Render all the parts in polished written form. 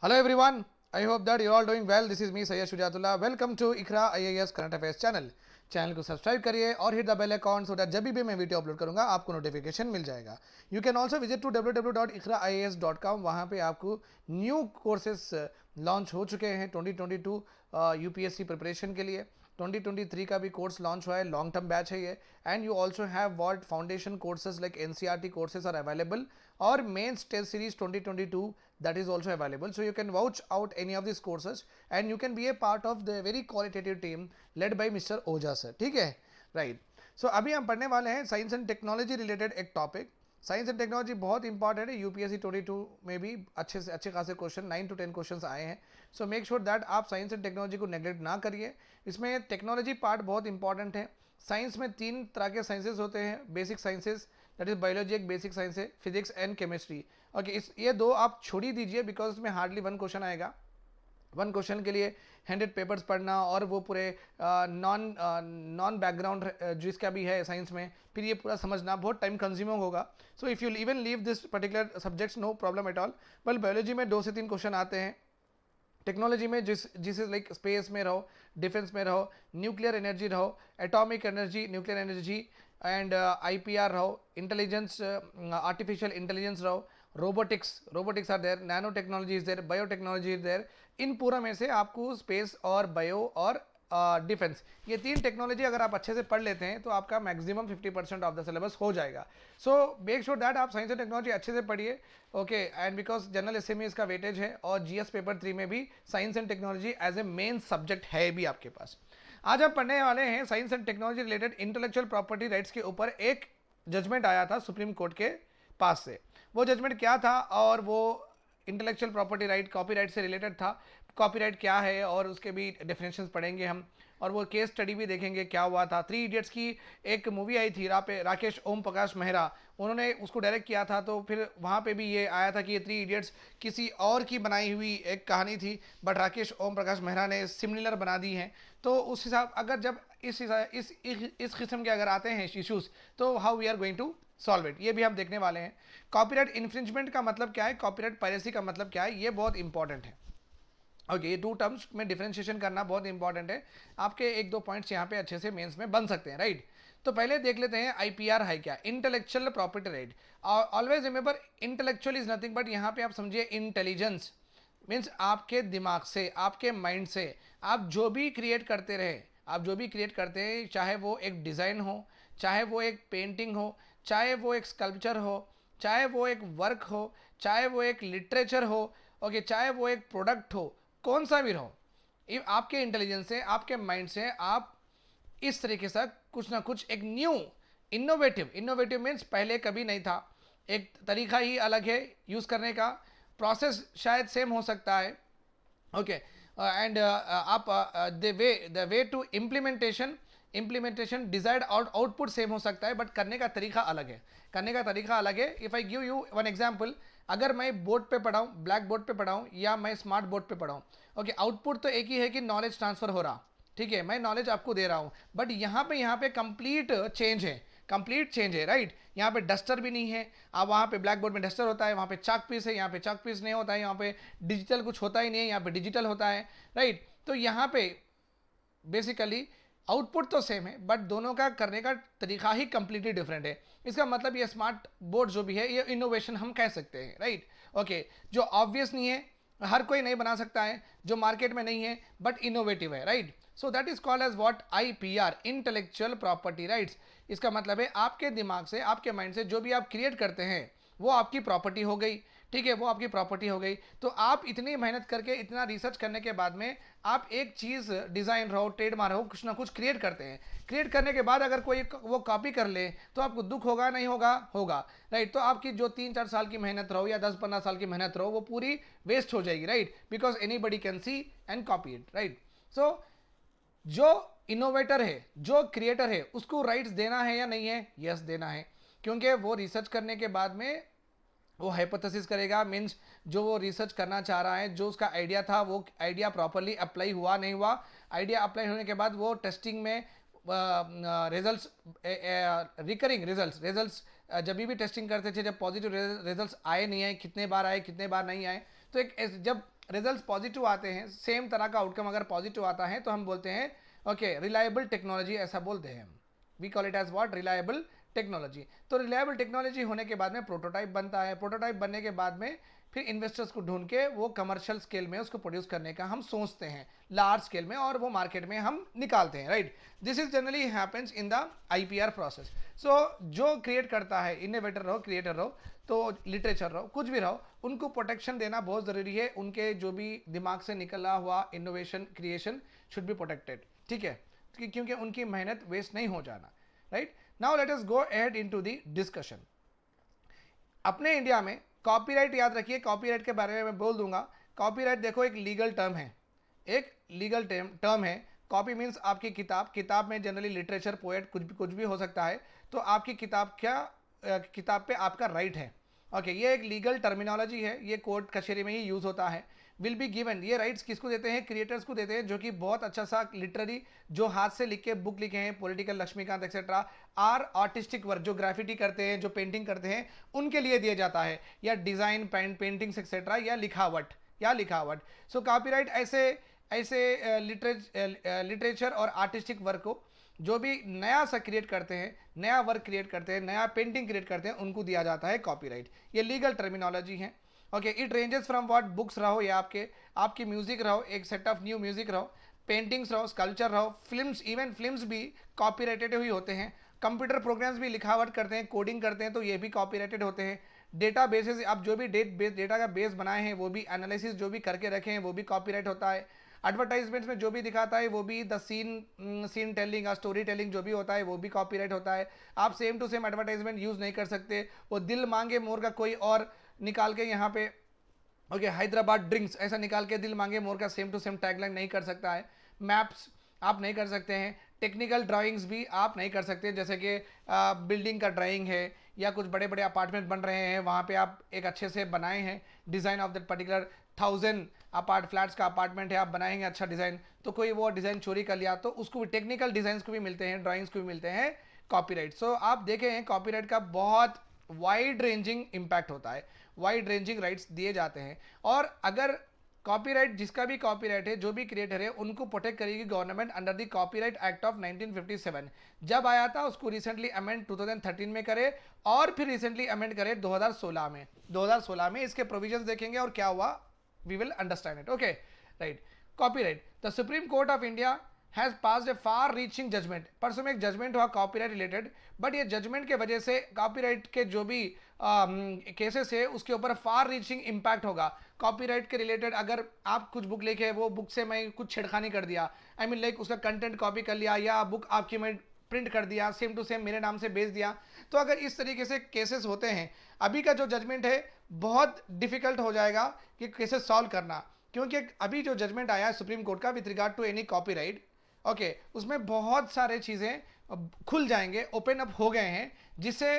Hello everyone, I hope that you are all doing well. This is me Sayyid Shujatullah. Welcome to Iqra IAS Current Affairs channel. Channel को subscribe करिए और hit the bell icon so that जब भी मैं video upload करूंगा आपको notification मिल जाएगा. You can also visit to www.iqraias.com. वहाँ पे आपको न्यू कोर्सेस लॉन्च हो चुके हैं 2022 यूपीएससी प्रिपरेशन के लिए. 2023 का भी कोर्स लॉन्च हुआ है, लॉन्ग टर्म बैच है ये. And you also have what foundation courses like NCERT courses are available or mains test series 2022 that is also available, so you can vouch out any of these courses and you can be a part of the very qualitative team led by Mr. Oja sir. ठीक है, right. सो अभी हम पढ़ने वाले हैं science and technology related एक topic. Science and technology बहुत important है. यूपीएससी 22 में भी अच्छे से अच्छे खासे क्वेश्चन 9 to 10 क्वेश्चन आए हैं. सो मेक श्योर दैट आप साइंस एंड टेक्नोलॉजी को नेग्लेक्ट ना करिए. इसमें टेक्नोलॉजी पार्ट बहुत इंपॉर्टेंट है. साइंस में तीन तरह के साइंसेज होते हैं. Basic sciences that is biology एक बेसिक साइंस है, फिजिक्स एंड केमिस्ट्री. ओके, इस ये दो आप छोड़ ही दीजिए बिकॉज इसमें हार्डली वन क्वेश्चन आएगा. वन क्वेश्चन के लिए 100 पेपर्स पढ़ना और वो पूरे नॉन बैकग्राउंड जिसका भी है साइंस में, फिर ये पूरा समझना बहुत टाइम कंज्यूमिंग होगा. So if you even leave this particular subjects no problem at all. But biology में 2 से 3 क्वेश्चन आते हैं. टेक्नोलॉजी में जिस लाइक स्पेस में रहो, डिफेंस में रहो, न्यूक्लियर एनर्जी रहो, atomic energy, nuclear energy and IPR रहो, इंटेलिजेंस, आर्टिफिशियल इंटेलिजेंस रहो, robotics are there, nano technology is there, biotechnology is there. इन पूरा में से आपको स्पेस और बायो और डिफेंस, ये तीन टेक्नोलॉजी अगर आप अच्छे से पढ़ लेते हैं तो आपका मैक्सिमम 50% ऑफ द सिलेबस हो जाएगा. सो मेक श्योर दैट आप साइंस एंड टेक्नोलॉजी अच्छे से पढ़िए. Okay, and because general SME इसका वेटेज है और जीएस पेपर 3 में भी science and technology as a main subject है भी आपके पास. आज हम पढ़ने वाले हैं science and technology related intellectual property rights के ऊपर. एक जजमेंट आया था सुप्रीम कोर्ट के पास से. वो जजमेंट क्या था और वो इंटेलेक्चुअल प्रॉपर्टी राइट कॉपीराइट से रिलेटेड था. कॉपीराइट क्या है और उसके भी डेफिनेशंस पढ़ेंगे हम, और वो केस स्टडी भी देखेंगे क्या हुआ था. 3 इडियट्स की एक मूवी आई थी, राकेश ओम प्रकाश मेहरा उन्होंने उसको डायरेक्ट किया था. तो फिर वहाँ पे भी ये आया था कि ये 3 इडियट्स किसी और की बनाई हुई एक कहानी थी, बट राकेश ओम प्रकाश मेहरा ने सिमिलर बना दी है. तो उस हिसाब अगर जब इस किस्म के अगर आते हैं इशूज़ तो how we are going to solve it, ये भी हम देखने वाले हैं. कॉपीराइट इन्फ्रिंजमेंट का मतलब क्या है, कॉपीराइट पायरेसी का मतलब क्या है, ये बहुत इंपॉर्टेंट है. ओके, ये 2 टर्म्स में डिफरेंशिएशन करना बहुत इंपॉर्टेंट है. आपके 1-2 पॉइंट्स यहाँ पे अच्छे से मेंस में बन सकते हैं, राइट. तो पहले देख लेते हैं आईपीआर है क्या, intellectual property right. Always remember intellectual is nothing but यहाँ पे आप समझिए इंटेलिजेंस मीन्स आपके दिमाग से, आपके माइंड से आप जो भी क्रिएट करते रहे, आप जो भी क्रिएट करते हैं, चाहे वो एक डिज़ाइन हो, चाहे वो एक पेंटिंग हो, चाहे वो एक स्कल्पचर हो, चाहे वो एक वर्क हो, चाहे वो एक लिटरेचर हो, ओके, चाहे वो एक प्रोडक्ट हो, कौन सा भी रहो, आपके इंटेलिजेंस से, आपके माइंड से आप इस तरीके से कुछ ना कुछ एक न्यू इनोवेटिव मीन्स पहले कभी नहीं था, एक तरीका ही अलग है यूज़ करने का, प्रोसेस शायद सेम हो सकता है. ओके, एंड आप the way to implementation desired output same हो सकता है बट करने का तरीका अलग है. If I give you one example, अगर मैं बोर्ड पे पढ़ाऊँ, ब्लैक बोर्ड पे पढ़ाऊँ या मैं स्मार्ट बोर्ड पे पढ़ाऊँ, ओके, आउटपुट तो एक ही है कि नॉलेज ट्रांसफर हो रहा, ठीक है, मैं नॉलेज आपको दे रहा हूँ, बट यहाँ पे कंप्लीट चेंज है, राइट. यहाँ पे डस्टर भी नहीं है. अब वहाँ पे ब्लैक बोर्ड में डस्टर होता है, वहाँ पे चाक पीस है, यहाँ पे चाक पीस नहीं होता है, यहाँ पे डिजिटल कुछ होता ही नहीं है, यहाँ पे डिजिटल होता है, राइट. तो यहाँ पे बेसिकली आउटपुट तो सेम है बट दोनों का करने का तरीका ही कंप्लीटली डिफरेंट है. इसका मतलब ये स्मार्ट बोर्ड जो भी है ये इनोवेशन हम कह सकते हैं, राइट. ओके, जो ऑब्वियस नहीं है, हर कोई नहीं बना सकता है, जो मार्केट में नहीं है बट इनोवेटिव है, right. So that is called as what, IPR, intellectual property rights. इसका मतलब है आपके दिमाग से, आपके माइंड से जो भी आप क्रिएट करते हैं वो आपकी प्रॉपर्टी हो गई, ठीक है, वो आपकी प्रॉपर्टी हो गई. तो आप इतनी मेहनत करके, इतना रिसर्च करने के बाद में आप एक चीज़ डिज़ाइन रहो, ट्रेडमार्क रहो, कुछ ना कुछ क्रिएट करते हैं. क्रिएट करने के बाद अगर कोई वो कॉपी कर ले तो आपको दुख होगा नहीं होगा, होगा, राइट. तो आपकी जो 3-4 साल की मेहनत रहो या 10-15 साल की मेहनत रहो वो पूरी वेस्ट हो जाएगी, right, because anybody can see and copy it, right. So जो इनोवेटर है, जो क्रिएटर है, उसको राइट्स देना है या नहीं है, यस देना है, क्योंकि वो रिसर्च करने के बाद में वो हाइपोथेसिस करेगा, मीन्स जो वो रिसर्च करना चाह रहा है, जो उसका आइडिया था वो आइडिया प्रॉपरली अप्लाई हुआ नहीं हुआ. आइडिया अप्लाई होने के बाद वो टेस्टिंग में रिजल्ट्स, रिकरिंग रिजल्ट्स जब भी टेस्टिंग करते थे, जब पॉजिटिव रिजल्ट्स आए नहीं आए, कितने बार आए, कितने बार नहीं आए, तो एक जब रिजल्ट्स पॉजिटिव आते हैं, सेम तरह का आउटकम अगर पॉजिटिव आता है तो हम बोलते हैं ओके रिलायबल टेक्नोलॉजी, ऐसा बोलते हैं हम। We call it as what, reliable technology. तो रिलायबल टेक्नोलॉजी होने के बाद में प्रोटोटाइप बनता है, प्रोटोटाइप बनने के बाद में फिर इन्वेस्टर्स को ढूंढ के वो कमर्शियल स्केल में उसको प्रोड्यूस करने का हम सोचते हैं लार्ज स्केल में, और वो मार्केट में हम निकालते हैं, right. This is generally happens in the IPR process. So जो क्रिएट करता है, इनोवेटर रहो, क्रिएटर रहो, तो लिटरेचर रहो, कुछ भी रहो, उनको प्रोटेक्शन देना बहुत ज़रूरी है। उनके जो भी दिमाग से निकला हुआ innovation creation should be protected, ठीक है, क्योंकि उनकी मेहनत वेस्ट नहीं हो जाना, right. Now let us go ahead into the discussion. अपने इंडिया में कॉपीराइट, याद रखिए कॉपीराइट के बारे में मैं बोल दूंगा। कॉपीराइट देखो एक लीगल टर्म है, एक लीगल टर्म है। कॉपी मीन्स आपकी किताब, किताब में जनरली लिटरेचर, पोएट, कुछ भी हो सकता है। तो आपकी किताब किताब पे आपका राइट है, ओके। ये एक लीगल टर्मिनोलॉजी है, ये कोर्ट कचहरी में ही यूज़ होता है। विल बी गिवन, ये राइट्स किसको देते हैं? क्रिएटर्स को देते हैं, जो कि बहुत अच्छा सा लिटरेरी, जो हाथ से लिख के बुक लिखे हैं, political, Laxmikanth etcetera, artistic work, जो ग्राफिटी करते हैं, जो पेंटिंग करते हैं, उनके लिए दिया जाता है, या डिज़ाइन, पेंटिंग्स एक्सेट्रा, या लिखावट। सो कॉपीराइट ऐसे लिटरेचर और आर्टिस्टिक वर्क को जो भी नया सा क्रिएट करते हैं, नया वर्क क्रिएट करते हैं, नया पेंटिंग क्रिएट करते हैं, उनको दिया जाता है कॉपीराइट। ये लीगल टर्मिनोलॉजी है, okay. It ranges from what, books रहो या आपकी म्यूजिक रहो, एक सेट ऑफ न्यू म्यूजिक रहो, पेंटिंग्स रहो, स्कल्पचर रहो, फिल्म्स, इवन फिल्म्स भी कॉपीराइटेड ही होते हैं। कंप्यूटर प्रोग्राम्स भी लिखावट करते हैं, कोडिंग करते हैं, तो ये भी कॉपीराइटेड होते हैं। डेटा बेसेस, आप जो भी डेटा का बेस बनाए हैं, वो भी एनालिसिस जो भी करके रखे हैं, वो भी कॉपीराइट होता है। एडवर्टाइजमेंट्स में जो भी दिखाता है, वो भी the scene telling, story telling जो भी होता है, वो भी कॉपीराइट होता है। आप same to same advertisement use नहीं कर सकते। वो दिल मांगे मोर का कोई और निकाल के यहाँ पे, ओके, हैदराबाद ड्रिंक्स ऐसा निकाल के दिल मांगे मोर का सेम टू सेम टैगलाइन नहीं कर सकता है। मैप्स आप नहीं कर सकते हैं। टेक्निकल ड्राइंग्स भी आप नहीं कर सकते, जैसे कि बिल्डिंग का ड्राइंग है, या कुछ बड़े बड़े अपार्टमेंट बन रहे हैं, वहाँ पे आप एक अच्छे से बनाए हैं design of that particular 1000 flats का अपार्टमेंट है, आप बनाएंगे अच्छा डिज़ाइन, तो कोई वो डिज़ाइन चोरी कर लिया तो उसको भी, टेक्निकल डिज़ाइंस को भी मिलते हैं, ड्राइंग्स को भी मिलते हैं कॉपीराइट। सो आप देखें कॉपीराइट का बहुत वाइड रेंजिंग इम्पैक्ट होता है, वाइड रेंजिंग राइट्स दिए जाते हैं। और अगर कॉपीराइट, जिसका भी कॉपीराइट है, जो भी क्रिएटर है, उनको प्रोटेक्ट करेगी government under the copyright act of 1957। जब आया था उसको रिसेंटली अमेंड 2013 में करे, और फिर रिसेंटली अमेंड करे 2016 में इसके प्रोविजंस देखेंगे और क्या हुआ, we will understand it, okay, right. Copyright, the Supreme Court of India has passed a far reaching judgment. परसों में एक जजमेंट हुआ कॉपीराइट रिलेटेड, बट ये जजमेंट के वजह से कॉपीराइट के जो भी केसेस है उसके ऊपर फार रीचिंग इम्पैक्ट होगा कॉपीराइट के रिलेटेड। अगर आप कुछ बुक लेके वो बुक से मैं कुछ छेड़खानी कर दिया, आई मीन लाइक उसका कंटेंट कॉपी कर लिया, या बुक आपकी मैं प्रिंट कर दिया, सेम टू सेम मेरे नाम से बेच दिया, तो अगर इस तरीके से केसेस होते हैं, अभी का जो जजमेंट है बहुत डिफिकल्ट हो जाएगा कि केसेस सॉल्व करना, क्योंकि अभी जो जजमेंट आया है सुप्रीम कोर्ट का with regard to any copyright, okay, उसमें बहुत सारे चीज़ें खुल जाएंगे, ओपन अप हो गए हैं, जिससे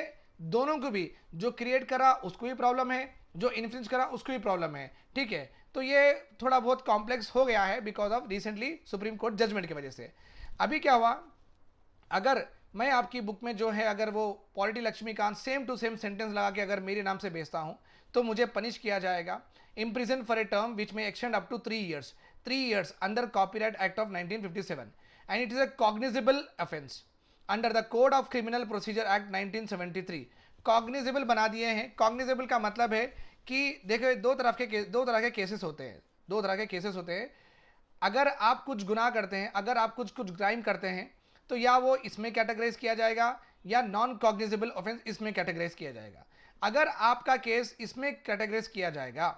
दोनों को भी, जो क्रिएट करा उसको भी प्रॉब्लम है, जो इन्फ्लुएंस करा उसको भी प्रॉब्लम है, ठीक है। तो ये थोड़ा बहुत कॉम्प्लेक्स हो गया है because of recently Supreme Court judgment की वजह से। अभी क्या हुआ, अगर मैं आपकी बुक में जो है, अगर वो polity Laxmikanth same to same sentence लगा के अगर मेरे नाम से बेचता हूँ, तो मुझे पनिश किया जाएगा, imprison for a term which may extend up to 3 years under Copyright Act of 1957, and it is a cognizable offence under the Code of Criminal Procedure Act 1973। Cognizable बना दिए हैं। कॉग्निजेबल का मतलब है कि देखो दो तरह के केसेस होते हैं। अगर आप कुछ गुनाह करते हैं, अगर आप कुछ क्राइम करते हैं, तो या वो इसमें कैटेगराइज किया जाएगा, या नॉन कॉग्निजेबल ऑफेंस इसमें कैटेगराइज किया जाएगा। अगर आपका केस इसमें कैटेगराइज किया जाएगा,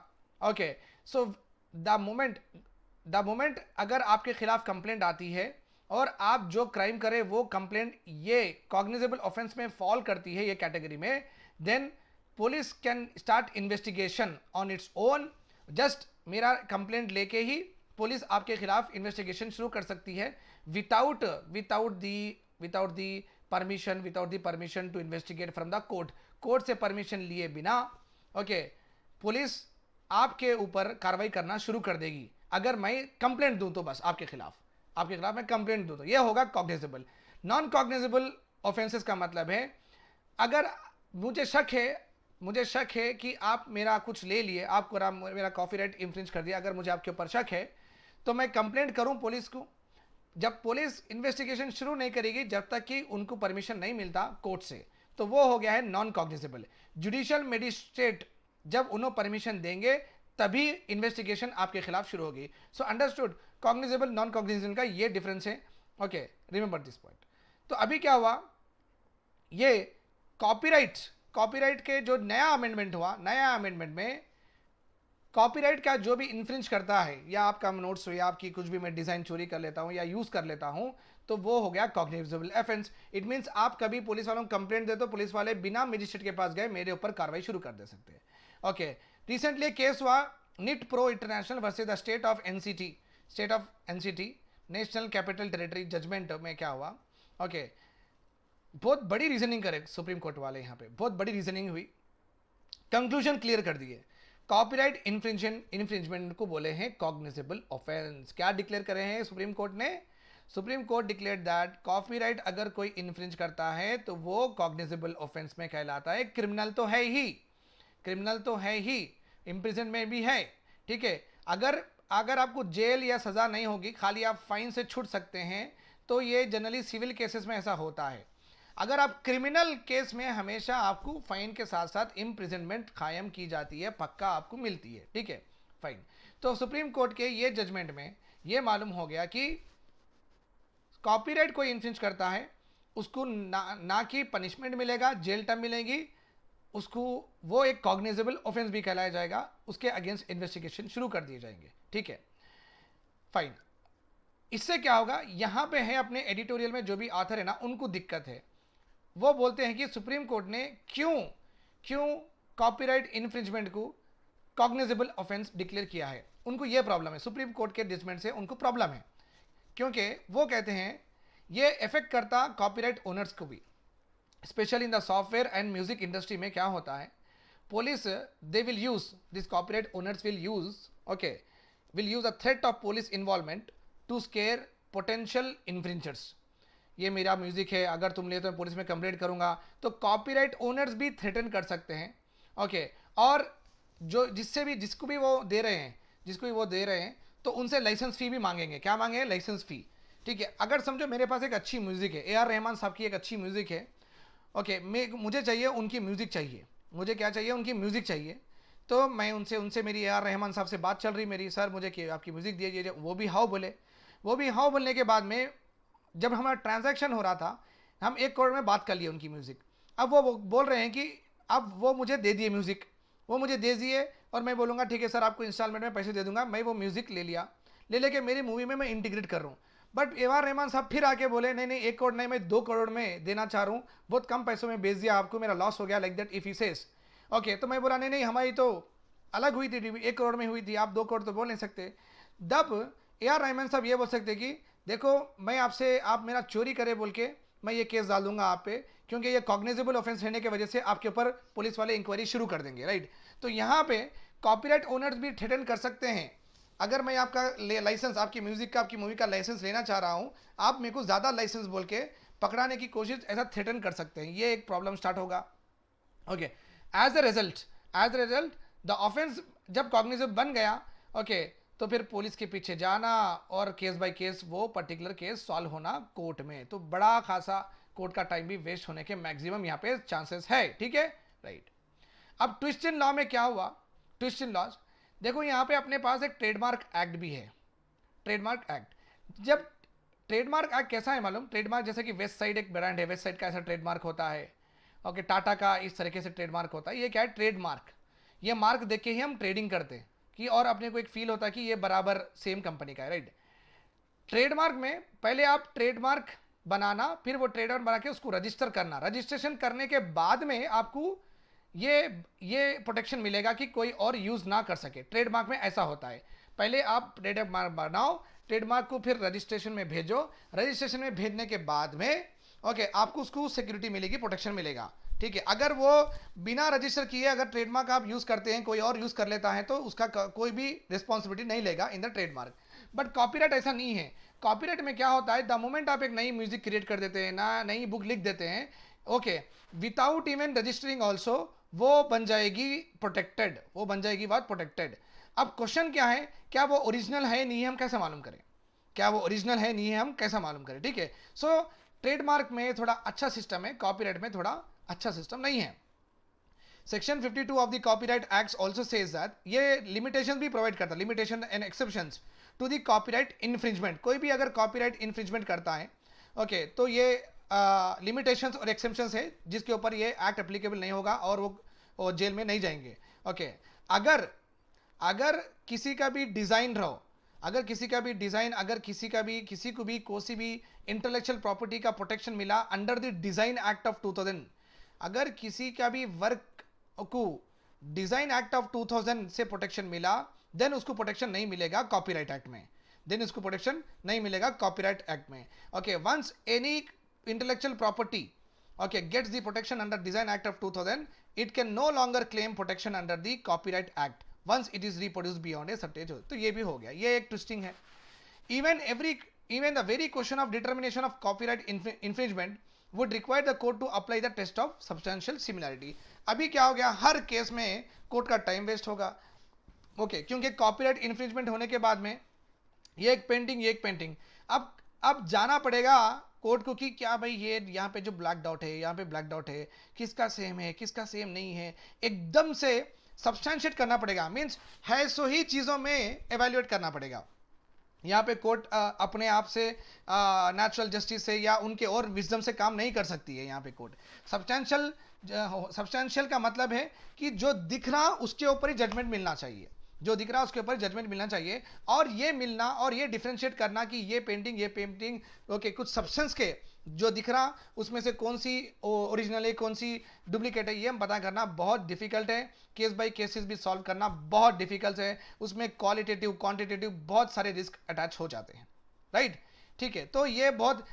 ओके, सो द मोमेंट अगर आपके खिलाफ कंप्लेंट आती है और आप जो क्राइम करें वो कंप्लेंट ये कॉग्निजेबल ऑफेंस में फॉल करती है, ये कैटेगरी में, then police can start investigation on its own. Just मेरा कंप्लेंट लेके ही पुलिस आपके खिलाफ इन्वेस्टिगेशन शुरू कर सकती है without the permission to investigate from the court से परमिशन लिए बिना, ओके, पुलिस आपके ऊपर कार्रवाई करना शुरू कर देगी। अगर मैं कंप्लेंट दूं तो बस आपके खिलाफ मैं कंप्लेंट दूं तो ये होगा कॉग्निजेबल। नॉन कॉग्निजेबल ऑफेंसेस का मतलब है, अगर मुझे शक है मुझे शक है कि आप मेरा कुछ ले लिए, आपको मेरा कॉपीराइट इंफ्रिंज कर दिया, अगर मुझे आपके ऊपर शक है तो मैं कंप्लेंट करूं पुलिस को। जब पुलिस इन्वेस्टिगेशन शुरू नहीं करेगी जब तक कि उनको परमिशन नहीं मिलता कोर्ट से, तो वो हो गया है नॉन कॉग्निजेबल। जुडिशियल मैजिस्ट्रेट जब उन्हें परमिशन देंगे तभी इन्वेस्टिगेशन आपके खिलाफ शुरू होगी। So understood, cognizable non cognizable का ये डिफरेंस है। Okay, remember this point. तो अभी क्या हुआ, ये कॉपीराइट के जो नया अमेंडमेंट हुआ, नया अमेंडमेंट में कॉपीराइट का जो भी इन्फ्रिंज करता है, या आपका नोट्स हो या आपकी कुछ भी मैं डिजाइन चोरी कर लेता हूं या यूज कर लेता हूं, तो वो हो गया कॉग्निजेबल ऑफेंस। इट मींस आप कभी पुलिस वालों को कंप्लेंट दे तो पुलिस वाले बिना मजिस्ट्रेट के पास गए मेरे ऊपर कार्रवाई शुरू कर दे सकते हैं। ओके, रिसेंटली केस हुआ Knit Pro International versus the State of NCT, National Capital Territory. Judgment में क्या हुआ, ओके, बहुत बड़ी रीजनिंग करे सुप्रीम कोर्ट वाले, यहाँ पे बहुत बड़ी रीजनिंग हुई, कंक्लूजन क्लियर कर दिए। कॉपीराइट इन्फ्रिंजमेंट को बोले हैं कॉग्निजेबल ऑफेंस। क्या डिक्लेयर करे हैं सुप्रीम कोर्ट ने? Supreme court declare that copyright अगर कोई इन्फ्रिंज करता है तो वो कॉग्निजेबल ऑफेंस में कहलाता है। क्रिमिनल तो है ही, क्रिमिनल तो है ही, इम्प्रिजन में भी है, ठीक है। अगर आपको जेल या सजा नहीं होगी, खाली आप फाइन से छूट सकते हैं, तो ये जनरली सिविल केसेस में ऐसा होता है। अगर आप क्रिमिनल केस में हमेशा आपको फाइन के साथ साथ इम्प्रिजनमेंट कायम की जाती है, पक्का आपको मिलती है, ठीक है, फाइन। तो सुप्रीम कोर्ट के ये जजमेंट में ये मालूम हो गया कि कॉपीराइट कोई इन्फ्रिंज करता है उसको ना कि पनिशमेंट मिलेगा, जेल टर्म मिलेगी, उसको वो एक कॉग्निजेबल ऑफेंस भी कहलाया जाएगा, उसके अगेंस्ट इन्वेस्टिगेशन शुरू कर दिए जाएंगे, ठीक है, फाइन। इससे क्या होगा, यहां पे है अपने एडिटोरियल में जो भी ऑथर है ना, उनको दिक्कत है। वो बोलते हैं कि सुप्रीम कोर्ट ने क्यों कॉपीराइट इन्फ्रिंजमेंट को कॉग्निजेबल ऑफेंस डिक्लेयर किया है। उनको ये प्रॉब्लम है, सुप्रीम कोर्ट के जजमेंट से उनको प्रॉब्लम है, क्योंकि वो कहते हैं ये इफेक्ट करता कॉपीराइट ओनर्स को भी, specially in the software and music industry में क्या होता है, police they will use this copyright owners will use a threat of police involvement to scare potential infringers. ये मेरा म्यूजिक है, अगर तुम ले तो मैं पुलिस में कंप्लेंट करूंगा, तो कॉपीराइट ओनर्स भी थ्रेटन कर सकते हैं, ओके। और जो जिसको भी वो दे रहे हैं तो उनसे लाइसेंस फी भी मांगेंगे। क्या मांगे? लाइसेंस फी, ठीक है। अगर समझो मेरे पास एक अच्छी म्यूजिक है, AR रहमान साहब की एक अच्छी म्यूजिक है, ओके, मुझे चाहिए उनकी म्यूजिक चाहिए, मुझे क्या चाहिए, उनकी म्यूजिक चाहिए। तो मैं उनसे मेरी AR रहमान साहब से बात चल रही मेरी, सर मुझे आपकी म्यूजिक दीजिए, वो भी हाउ बोलने के बाद में जब हमारा ट्रांजैक्शन हो रहा था, हम 1 करोड़ में बात कर लिए उनकी म्यूजिक। अब वो बोल रहे हैं कि अब वो मुझे दे दिए म्यूजिक, वो मुझे दे दिए, और मैं बोलूँगा ठीक है सर आपको इंस्टॉलमेंट में पैसे दे दूंगा। मैं वो म्यूजिक लेके मेरी मूवी में मैं इंटीग्रेट कर रहा हूँ। बट AR रहमान साहब फिर आके बोले नहीं 1 करोड़ नहीं, मैं 2 करोड़ में देना चाह रहा हूँ, बहुत कम पैसों में बेच दिया आपको, मेरा लॉस हो गया, like that if he says, okay. तो मैं बोला नहीं हमारी तो अलग हुई थी, 1 करोड़ में हुई थी, आप 2 करोड़ तो बोल नहीं सकते। तब AR रहमान साहब ये बोल सकते कि देखो मैं आप मेरा चोरी करे बोल के मैं ये केस डाल दूंगा आप पे, क्योंकि ये कॉग्निजेबल ऑफेंस रहने की वजह से आपके ऊपर पुलिस वाले इंक्वायरी शुरू कर देंगे, राइट। तो यहाँ पे कॉपीराइट ओनर्स भी थ्रेटन कर सकते हैं। अगर मैं आपका लाइसेंस, आपकी म्यूजिक का, आपकी मूवी का लाइसेंस लेना चाह रहा हूँ, आप मेरे को ज़्यादा लाइसेंस बोल के पकड़ाने की कोशिश, ऐसा थ्रेटन कर सकते हैं। ये एक प्रॉब्लम स्टार्ट होगा, okay. As a result the offence जब कॉग्निजेबल बन गया, ओके, तो फिर पुलिस के पीछे जाना और केस बाय केस वो पर्टिकुलर केस सॉल्व होना कोर्ट में, तो बड़ा खासा कोर्ट का टाइम भी वेस्ट होने के मैक्सिमम यहाँ पे चांसेस है, ठीक है, राइट। अब ट्विस्ट इन लॉ में क्या हुआ, ट्विस्ट इन लॉज देखो, यहाँ पे अपने पास एक ट्रेडमार्क एक्ट भी है, ट्रेडमार्क एक्ट। जब ट्रेडमार्क एक्ट कैसा है मालूम, ट्रेडमार्क जैसे कि वेस्ट साइड एक ब्रांड है, वेस्ट साइड का ऐसा ट्रेडमार्क होता है, ओके, टाटा का इस तरीके से ट्रेडमार्क होता है। ये क्या है, ट्रेडमार्क, ये मार्क देख के ही हम ट्रेडिंग करते हैं कि, और अपने को एक फील होता है कि ये बराबर सेम कंपनी का है, राइट। ट्रेडमार्क में पहले आप ट्रेडमार्क बनाना, फिर वो ट्रेडमार्क बना के उसको रजिस्टर करना, रजिस्ट्रेशन करने के बाद में आपको ये प्रोटेक्शन मिलेगा कि कोई और यूज ना कर सके। ट्रेडमार्क में ऐसा होता है, पहले आप ट्रेडमार्क बनाओ, ट्रेडमार्क को फिर रजिस्ट्रेशन में भेजो, रजिस्ट्रेशन में भेजने के बाद में ओके आपको उसको सिक्योरिटी मिलेगी, प्रोटेक्शन मिलेगा, ठीक है। अगर वो बिना रजिस्टर किए अगर ट्रेडमार्क आप यूज करते हैं, कोई और यूज कर लेता है, तो उसका कोई भी रिस्पॉन्सिबिलिटी नहीं लेगा in the trademark. But copyright ऐसा नहीं है। कॉपीराइट में क्या होता है, द मोमेंट आप एक नई म्यूजिक क्रिएट कर देते हैं ना, नई बुक लिख देते हैं, okay, without even registering also, वो बन जाएगी प्रोटेक्टेड, वो बन जाएगी बात प्रोटेक्टेड। अब क्वेश्चन क्या है, क्या वो ओरिजिनल है नहीं है हम कैसे मालूम करें, क्या वो ओरिजिनल है नहीं है हम कैसा मालूम करें, ठीक है। सो ट्रेडमार्क में थोड़ा अच्छा सिस्टम है, कॉपीराइट में थोड़ा अच्छा सिस्टम नहीं है। Section 52 of the copyright act also says that, ये लिमिटेशन भी प्रोवाइड करता है, limitation and exceptions to the copyright infringement. कोई भी अगर कॉपीराइट इन्फ्रिंजमेंट करता है, ओके, तो ये लिमिटेशंस और एक्सेप्शंस है जिसके ऊपर ये एक्ट एप्लीकेबल नहीं होगा और वो जेल में नहीं जाएंगे, ओके। अगर अगर किसी का भी डिज़ाइन रहो, अगर किसी का भी डिज़ाइन, अगर किसी को भी कोई भी इंटेलेक्चुअल प्रॉपर्टी का प्रोटेक्शन मिला under the design act of 2000, अगर किसी का भी वर्क को डिज़ाइन एक्ट ऑफ 2000 से प्रोटेक्शन मिला, देन उसको प्रोटेक्शन नहीं मिलेगा कॉपीराइट एक्ट में, देन उसको प्रोटेक्शन नहीं मिलेगा कॉपीराइट एक्ट में, okay. Once any intellectual property, okay, gets the protection under design act of 2000, it can no longer claim protection under the copyright act once it is reproduced beyond a certain age। तो ये भी हो गया, ये एक twisting है। even the very question of determination of copyright infringement would require the court to apply the test of substantial similarity। अभी क्या हो गया, हर केस में कोर्ट का टाइम वेस्ट होगा, ओके, क्योंकि कॉपीराइट इन्फ्रिंजमेंट होने के बाद में ये एक पेंटिंग, ये एक पेंटिंग, अब जाना पड़ेगा कोर्ट को कि क्या भाई ये यहाँ पे जो ब्लैक डॉट है, यहाँ पे ब्लैक डॉट है, किसका सेम है किसका सेम नहीं है, एकदम से सब्सटैंशिएट करना पड़ेगा, मींस है सो ही चीज़ों में एवेल्युएट करना पड़ेगा। यहाँ पे कोर्ट अपने आप से नेचुरल जस्टिस से या उनके और विजडम से काम नहीं कर सकती है। यहाँ पे कोर्ट सब्सटैंशियल का मतलब है कि जो दिख रहा उसके ऊपर ही जजमेंट मिलना चाहिए, जो दिख रहा उसके ऊपर जजमेंट मिलना चाहिए, और ये मिलना और ये डिफरेंशिएट करना कि ये पेंटिंग ओके, कुछ सब्सटेंस के जो दिख रहा उसमें से कौन सी ओरिजिनल है कौन सी डुप्लीकेट है, ये हम पता करना बहुत डिफिकल्ट है। केस बाय केसेस भी सॉल्व करना बहुत डिफिकल्ट है, उसमें क्वालिटेटिव क्वांटिटेटिव बहुत सारे रिस्क अटैच हो जाते हैं, राइट, ठीक है। तो ये बहुत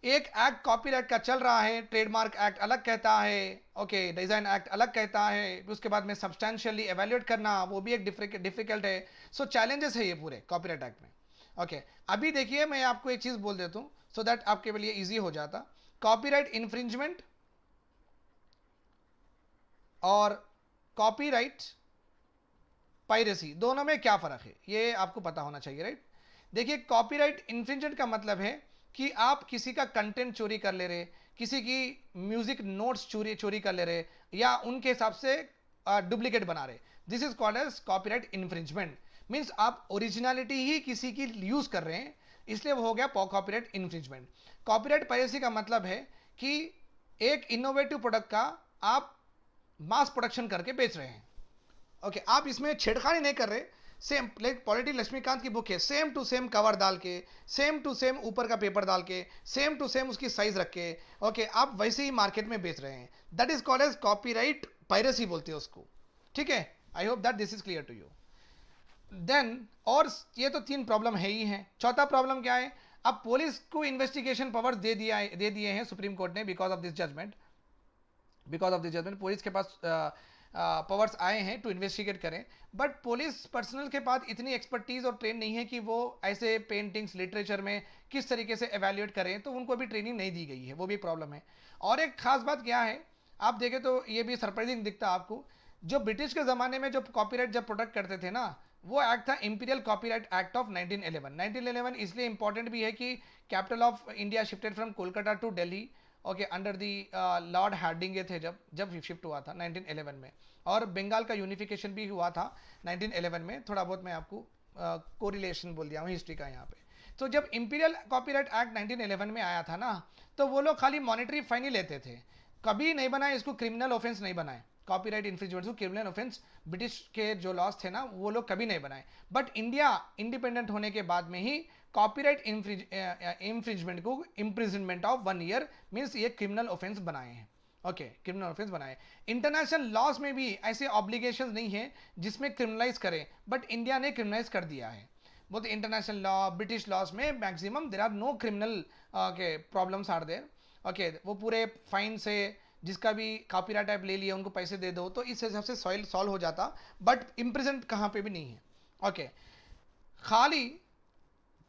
एक एक्ट कॉपीराइट का चल रहा है, ट्रेडमार्क एक्ट अलग कहता है, ओके, डिजाइन एक्ट अलग कहता है, उसके बाद में सब्सटैंशियली एवेल्युएट करना वो भी एक डिफिकल्ट है। सो चैलेंजेस है ये पूरे कॉपीराइट एक्ट में, ओके। अभी देखिए मैं आपको एक चीज बोल देता हूं सो दैट आपके लिए इजी हो जाता। कॉपीराइट इन्फ्रिंजमेंट और कॉपीराइट पायरेसी दोनों में क्या फर्क है ये आपको पता होना चाहिए, राइट। देखिए कॉपीराइट इन्फ्रिंजमेंट का मतलब है कि आप किसी का कंटेंट चोरी कर ले रहे, किसी की म्यूजिक नोट्स चोरी कर ले रहे, या उनके हिसाब से डुप्लीकेट बना रहे, this is called as copyright infringement. Means आप ओरिजिनलिटी ही किसी की यूज कर रहे हैं, इसलिए वो हो गया कॉपीराइट इन्फ्रिंजमेंट। कॉपीराइट पायरेसी का मतलब है कि एक इनोवेटिव प्रोडक्ट का आप मास प्रोडक्शन करके बेच रहे हैं, ओके, आप इसमें छेड़खानी नहीं कर रहे, सेम लाइक पॉलिटी लक्ष्मीकांत की बुक है, सेम टू सेम कवर डाल के, सेम टू सेम ऊपर का पेपर डाल के, सेम टू सेम उसकी साइज रख के, ओके, आप वैसे ही मार्केट में बेच रहे हैं, that is called as copyright piracy बोलते हैं उसको, ठीक है। I hope that this is clear to you. Then और ये तो तीन प्रॉब्लम है ही है, चौथा प्रॉब्लम क्या है, अब पुलिस को इन्वेस्टिगेशन पावर दे दिए हैं सुप्रीम कोर्ट ने because of this judgment, police के पास पावर्स आए हैं टू इन्वेस्टिगेट करें, बट पुलिस पर्सनल के पास इतनी एक्सपर्टीज और ट्रेन नहीं है कि वो ऐसे पेंटिंग्स लिटरेचर में किस तरीके से एवेल्युएट करें, तो उनको भी ट्रेनिंग नहीं दी गई है, वो भी प्रॉब्लम है। और एक खास बात क्या है, आप देखें तो ये भी सरप्राइजिंग दिखता है आपको, जो ब्रिटिश के ज़माने में जो कॉपीराइट जब प्रोटेक्ट करते थे ना, वो एक्ट था इंपीरियल कॉपीराइट एक्ट ऑफ 1911। 1911 इसलिए इंपॉर्टेंट भी है कि capital of India shifted from Kolkata to Delhi, okay, under the Lord Hardinge थे जब शिफ्ट हुआ था 1911 में, और बंगाल का यूनिफिकेशन भी हुआ था 1911 में। थोड़ा बहुत मैं आपको कोरिलेशन बोल दिया हूँ हिस्ट्री का यहाँ पे। तो जब इंपीरियल कॉपीराइट एक्ट 1911 में आया था ना, तो वो लोग खाली मॉनेटरी फाइन ही लेते थे, कभी नहीं बनाए इसको क्रिमिनल ऑफेंस नहीं बनाए, कॉपीराइट इन्फ्रिंजमेंट को क्रिमिनल ऑफेंस ब्रिटिश के जो लॉस थे ना वो लोग कभी नहीं बनाए। बट इंडिया इंडिपेंडेंट होने के बाद में ही कॉपीराइट इन्फ्रिंजमेंट को इम्प्रिजनमेंट ऑफ 1 ईयर मींस ये क्रिमिनल ऑफेंस बनाए हैं, ओके, क्रिमिनल ऑफेंस बनाए। इंटरनेशनल लॉस में भी ऐसे ऑब्लिगेशन नहीं है जिसमें क्रिमिनलाइज करें, बट इंडिया ने क्रिमिनलाइज कर दिया है। Both international law British laws में maximum there are no criminal के प्रॉब्लम्स आर देयर, ओके, वो पूरे फाइन से जिसका भी कॉपीराइट टाइप ले लिया उनको पैसे दे दो, तो इस हिसाब से सॉल्व हो जाता, बट इम्प्रिजेंट कहाँ पे भी नहीं है, ओके। खाली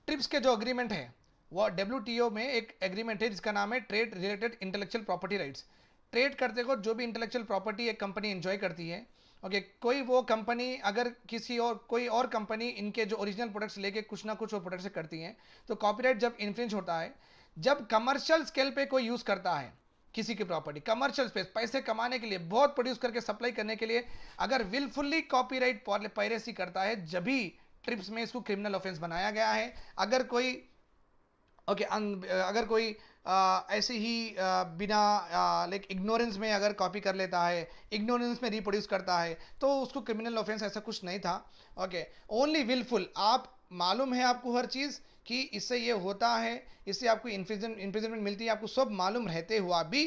ट्रिप्स के जो अग्रीमेंट है वो WTO में एक एग्रीमेंट है जिसका नाम है trade related intellectual property rights. Trade करते हो जो भी इंटेलेक्चुअल प्रॉपर्टी एक कंपनी एंजॉय करती है, ओके कोई वो कंपनी अगर किसी और कोई और कंपनी इनके जो ओरिजिनल प्रोडक्ट्स लेके कुछ ना कुछ वो प्रोडक्ट्स करती हैं, तो कॉपीराइट जब इन्फ्रिंज होता है, जब कमर्शियल स्केल पे कोई यूज़ करता है किसी की प्रॉपर्टी, कमर्शियल स्पेस पैसे कमाने के लिए, बहुत प्रोड्यूस करके सप्लाई करने के लिए, अगर विलफुली कॉपीराइट पायरेसी करता है, जब भी ट्रिप्स में इसको क्रिमिनल ऑफेंस बनाया गया है। अगर कोई ओके अगर कोई ऐसे ही बिना लाइक इग्नोरेंस में अगर कॉपी कर लेता है, इग्नोरेंस में रिप्रोड्यूस करता है, तो उसको क्रिमिनल ऑफेंस ऐसा कुछ नहीं था। ओके ओनली विलफुल, आप मालूम है आपको हर चीज़ कि इससे ये होता है, इससे आपको इन्फ्रिजमेंट मिलती है, आपको सब मालूम रहते हुआ भी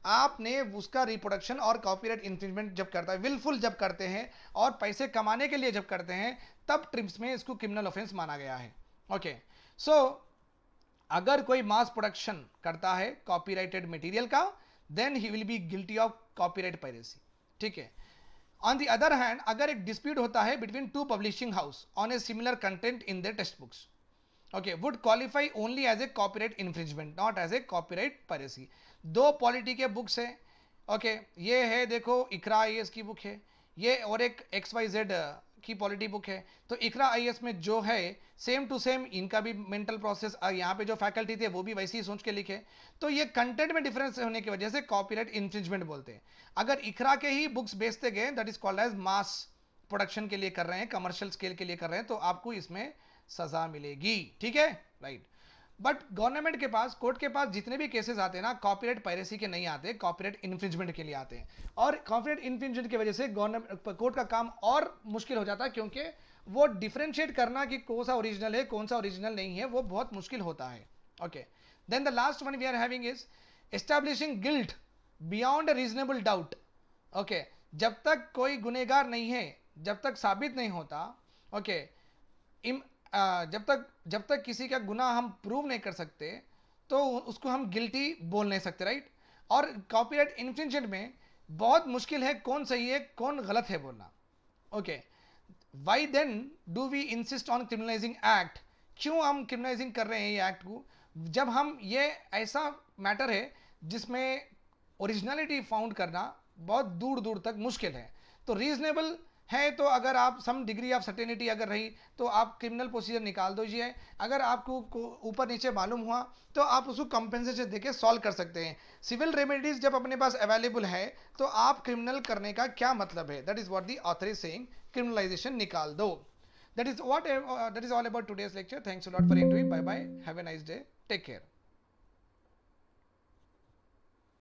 आपने उसका रिप्रोडक्शन और कॉपीराइट इन्फ्रिंजमेंट जब करता है, विलफुल जब करते हैं और पैसे कमाने के लिए जब करते हैं, तब ट्रिप्स में इसको क्रिमिनल ऑफेंस माना गया है। ओके सो अगर कोई मास प्रोडक्शन करता है कॉपीराइटेड मटेरियल का, then he will be guilty of copyright piracy, ठीक है। ऑन द अदर हैंड, अगर एक डिस्प्यूट होता है between two publishing house on a similar content in their textbooks, okay would qualify only as a copyright infringement, not as a copyright piracy. दो polity के books है, okay ये है देखो इकरा IAS की बुक है ये, और एक XYZ की पॉलिटी बुक है। तो इकरा IAS में जो है सेम टू सेम इनका भी मेंटल प्रोसेस, यहाँ पे जो फैकल्टी थे वो भी वैसे ही सोच के लिखे, तो ये कंटेंट में डिफरेंस होने की वजह से कॉपीराइट इन्फ्रिंजमेंट बोलते हैं। अगर इकरा के ही बुक्स बेचते गए, that is called as mass production के लिए कर रहे हैं, कमर्शियल स्केल के लिए कर रहे हैं, तो आपको इसमें सजा मिलेगी, ठीक है, राइट। बट गवर्नमेंट के पास, कोर्ट के पास जितने भी केसेस आते हैं ना, कॉपीराइट पायरेसी के नहीं आते, कॉपीराइट इन्फ्रिंजमेंट के लिए आते हैं। और कॉपीराइट इन्फ्रिंजमेंट की वजह से गवर्नमेंट कोर्ट का काम और मुश्किल हो जाता है, क्योंकि वो डिफरेंशिएट करना कि कौन सा ओरिजिनल है कौन सा ओरिजिनल नहीं है, वो बहुत मुश्किल होता है। Okay then the last one we are having is establishing guilt beyond reasonable doubt. Okay जब तक कोई गुनहगार नहीं है, जब तक साबित नहीं होता, ओके जब तक किसी का गुनाह हम प्रूव नहीं कर सकते, तो उसको हम गिल्टी बोल नहीं सकते, राइट। और कॉपीराइट इन्फ्रिंजमेंट में बहुत मुश्किल है कौन सही है कौन गलत है बोलना। Okay why then do we insist on criminalizing act, क्यों हम क्रिमिनलाइजिंग कर रहे हैं ये एक्ट को, जब हम ये ऐसा मैटर है जिसमें ओरिजिनलिटी फाउंड करना बहुत दूर दूर तक मुश्किल है। तो रीजनेबल है, तो अगर आप सम डिग्री ऑफ सर्टेनिटी अगर रही, तो आप क्रिमिनल प्रोसीजर निकाल दीजिए। अगर आपको ऊपर नीचे मालूम हुआ, तो आप उसको कंपेंसेशन देके सॉल्व कर सकते हैं। सिविल रेमेडीज जब अपने पास अवेलेबल है, तो आप क्रिमिनल करने का क्या मतलब है, that is what the author is saying, criminalization निकाल दो। That is all about today's lecture. Thanks a lot for interview. Bye bye, have a nice day, take care.